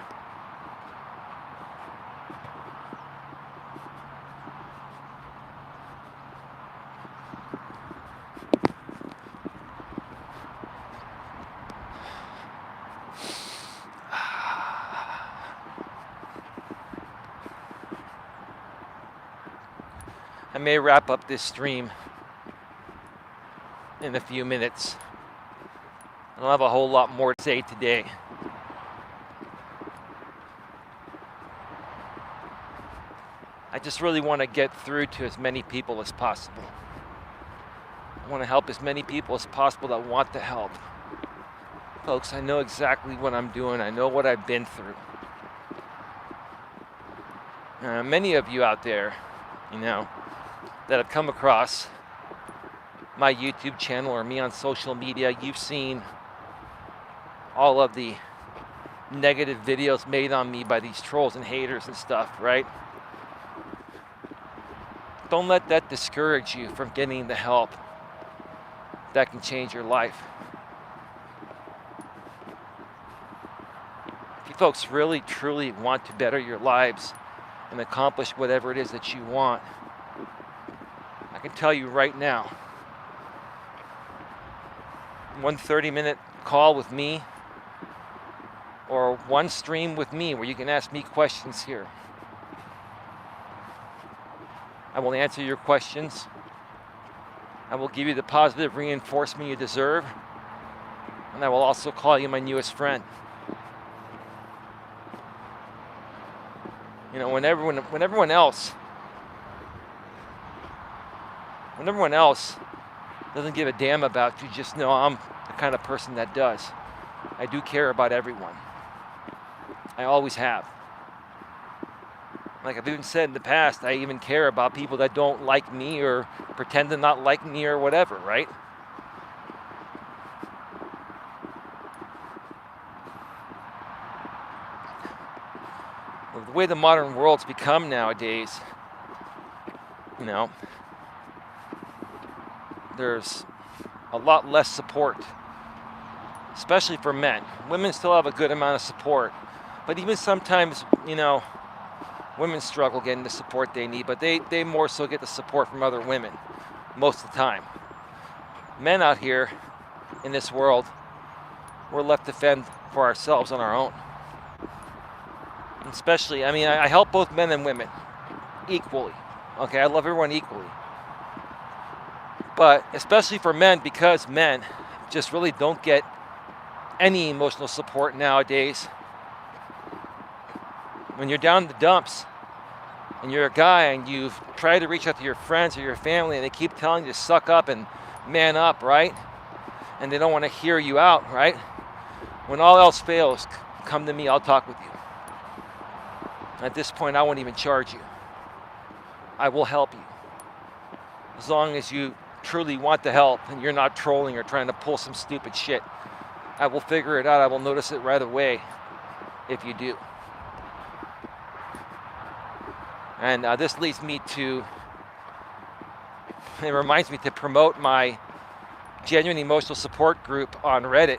I may wrap up this stream in a few minutes. I don't have a whole lot more to say today. I just really want to get through to as many people as possible. I want to help as many people as possible that want to help. Folks, I know exactly what I'm doing. I know what I've been through. Many of you out there, that have come across my YouTube channel or me on social media, you've seen all of the negative videos made on me by these trolls and haters and stuff, right? Don't let that discourage you from getting the help that can change your life. If you folks really, truly want to better your lives and accomplish whatever it is that you want, I can tell you right now, one 30-minute call with me or one stream with me where you can ask me questions here. I will answer your questions. I will give you the positive reinforcement you deserve. And I will also call you my newest friend. When everyone else doesn't give a damn about you, just know I'm the kind of person that does. I do care about everyone. I always have. Like I've even said in the past, I even care about people that don't like me or pretend to not like me or whatever, right? The way the modern world's become nowadays, there's a lot less support, especially for men. Women still have a good amount of support, but even sometimes, women struggle getting the support they need, but they more so get the support from other women most of the time. Men out here in this world, we're left to fend for ourselves on our own. Especially, I help both men and women equally. Okay, I love everyone equally. But especially for men, because men just really don't get any emotional support nowadays. When you're down in the dumps and you're a guy and you've tried to reach out to your friends or your family and they keep telling you to suck up and man up, right? And they don't want to hear you out, right? When all else fails, come to me, I'll talk with you. At this point, I won't even charge you. I will help you. As long as you truly want the help and you're not trolling or trying to pull some stupid shit, I will figure it out. I will notice it right away if you do. And this leads me to, it reminds me to promote my genuine emotional support group on Reddit.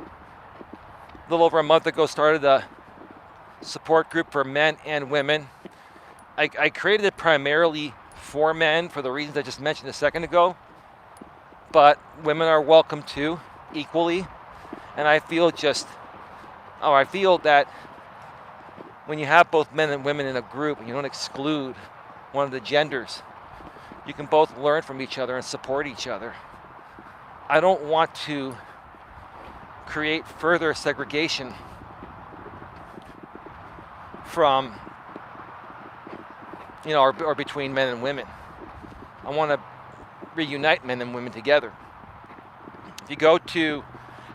A little over a month ago, started a support group for men and women. I created it primarily for men for the reasons I just mentioned a second ago, but women are welcome too, equally. And I feel that when you have both men and women in a group and you don't exclude one of the genders, you can both learn from each other and support each other. I don't want to create further segregation from, or between men and women. I want to reunite men and women together. If you go to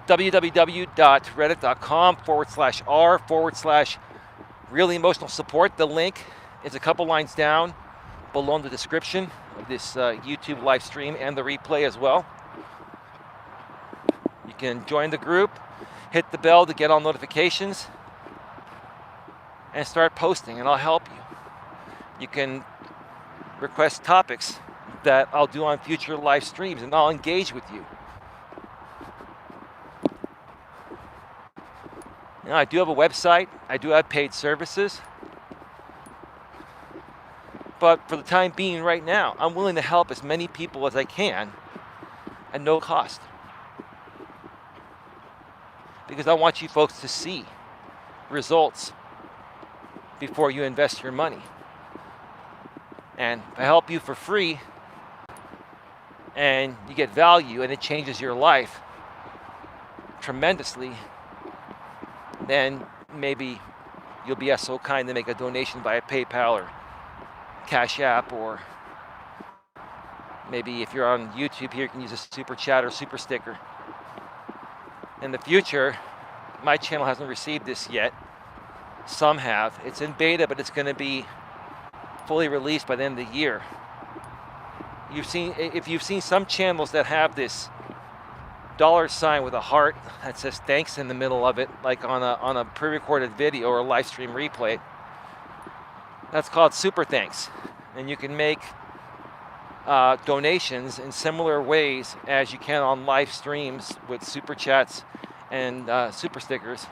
www.reddit.com/r/real emotional support, the link is a couple lines down below in the description of this YouTube live stream and the replay as well. You can join the group, hit the bell to get all notifications, and start posting, and I'll help you. You can request topics that I'll do on future live streams, and I'll engage with you. I do have a website. I do have paid services. But for the time being right now, I'm willing to help as many people as I can at no cost. Because I want you folks to see results before you invest your money. And if I help you for free and you get value and it changes your life tremendously, then maybe you'll be so kind to make a donation via PayPal or Cash App, or maybe if you're on YouTube here, you can use a super chat or super sticker. In the future, my channel hasn't received this yet. Some have. It's in beta, but it's going to be fully released by the end of the year. If you've seen some channels that have this $sign with a heart that says thanks in the middle of it, like on a pre-recorded video or a live stream replay, that's called super thanks. And you can make donations in similar ways as you can on live streams with super chats and super stickers.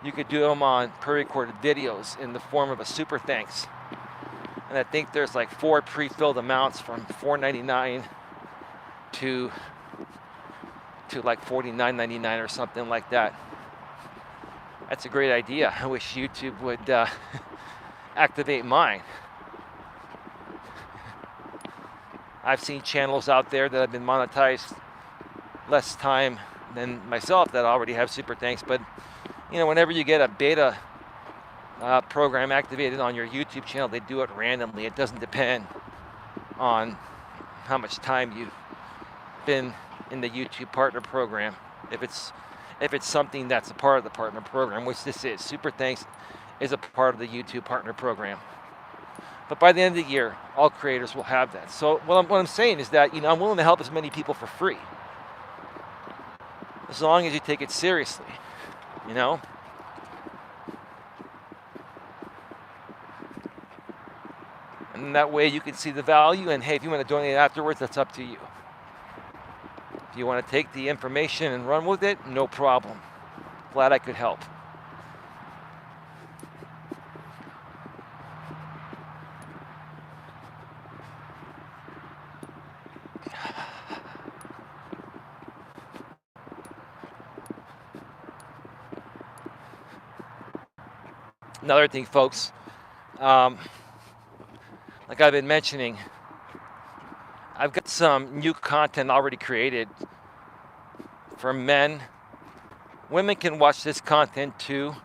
You could do them on pre-recorded videos in the form of a super thanks. And I think there's like 4 pre-filled amounts from $4.99 to like $49.99 or something like that. That's a great idea. I wish YouTube would activate mine. I've seen channels out there that have been monetized less time than myself that already have super thanks, but whenever you get a beta program activated on your YouTube channel, they do it randomly. It doesn't depend on how much time you've been in the YouTube partner program. If it's something that's a part of the partner program, which this is, super thanks is a part of the YouTube partner program. But by the end of the year, all creators will have that. So what I'm saying is that I'm willing to help as many people for free, as long as you take it seriously. And that way you can see the value, and hey, if you want to donate afterwards, that's up to you. If you want to take the information and run with it, no problem. Glad I could help. Another thing, folks, like I've been mentioning, I've got some new content already created for men. Women can watch this content too,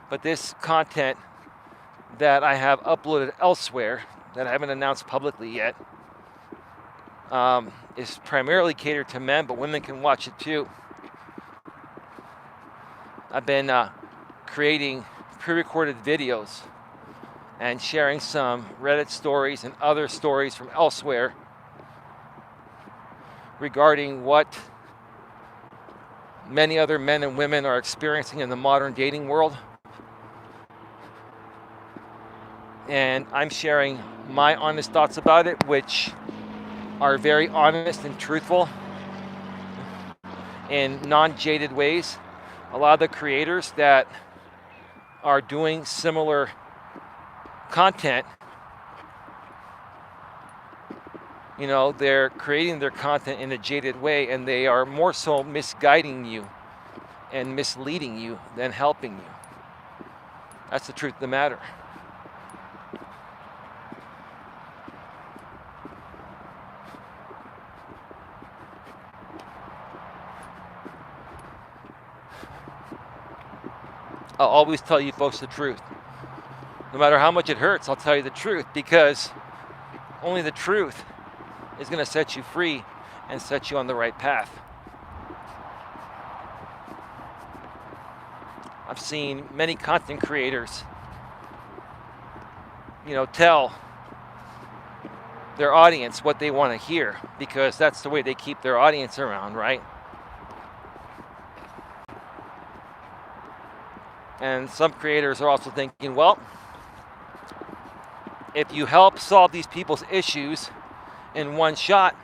but this content that I have uploaded elsewhere that I haven't announced publicly yet is primarily catered to men, but women can watch it too. I've been creating pre-recorded videos and sharing some Reddit stories and other stories from elsewhere regarding what many other men and women are experiencing in the modern dating world. And I'm sharing my honest thoughts about it, which are very honest and truthful in non-jaded ways. A lot of the creators that are doing similar content, they're creating their content in a jaded way, and they are more so misguiding you and misleading you than helping you. That's the truth of the matter. I'll always tell you folks the truth. No matter how much it hurts, I'll tell you the truth, because only the truth is going to set you free and set you on the right path. I've seen many content creators, tell their audience what they want to hear, because that's the way they keep their audience around, right? And some creators are also thinking, well, if you help solve these people's issues in one shot,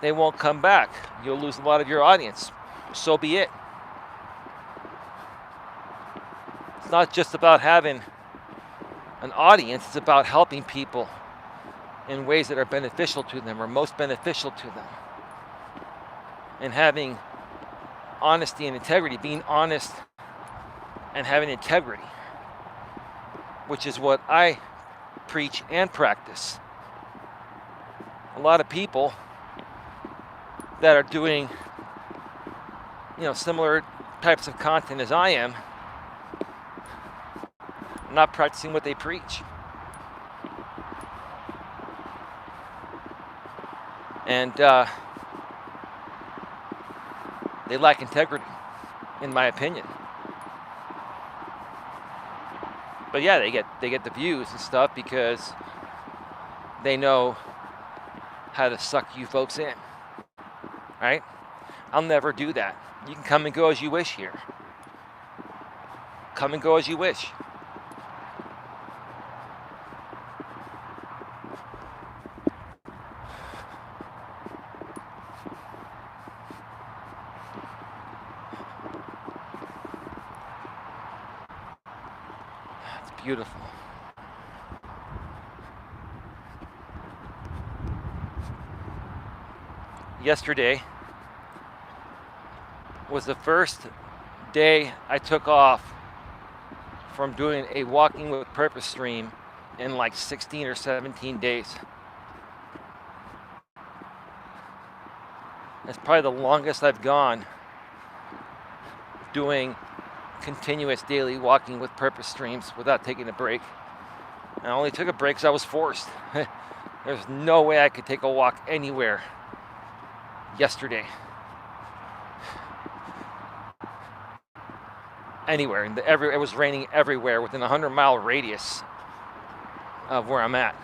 they won't come back. You'll lose a lot of your audience. So be it. It's not just about having an audience, it's about helping people in ways that are beneficial to them, or most beneficial to them. And having honesty and integrity, being honest and having integrity, which is what I preach and practice. A lot of people that are doing, similar types of content as I am, not practicing what they preach. And they lack integrity, in my opinion. But yeah, they get the views and stuff because they know how to suck you folks in, right? I'll never do that. You can come and go as you wish here. Come and go as you wish. It's beautiful. Yesterday was the first day I took off from doing a Walking with Purpose stream in like 16 or 17 days. That's probably the longest I've gone doing continuous daily Walking with Purpose streams without taking a break. I only took a break because I was forced. There's no way I could take a walk anywhere yesterday. Anywhere. It was raining everywhere within a 100-mile radius of where I'm at.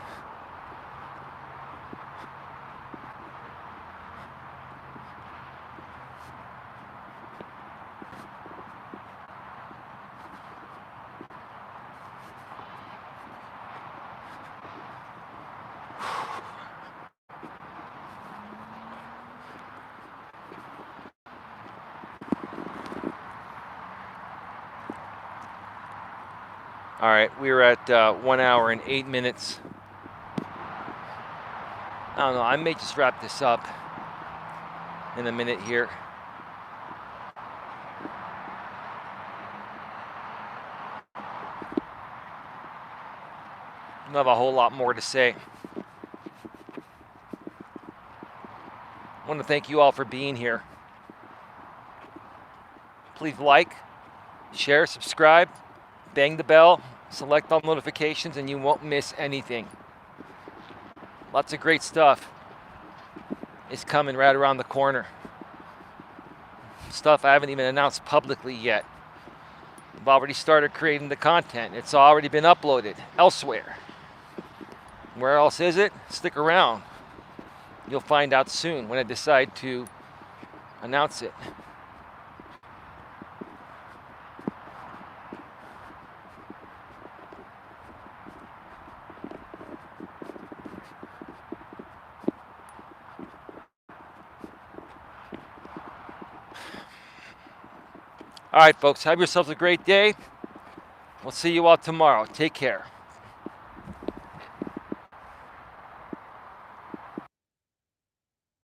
All right, we're at 1 hour and 8 minutes. I don't know, I may just wrap this up in a minute here. I don't have a whole lot more to say. I want to thank you all for being here. Please like, share, subscribe. Bang the bell, select all notifications, and you won't miss anything. Lots of great stuff is coming right around the corner. Stuff I haven't even announced publicly yet. I've already started creating the content. It's already been uploaded elsewhere. Where else is it? Stick around. You'll find out soon when I decide to announce it. All right, folks, have yourselves a great day. We'll see you all tomorrow. Take care.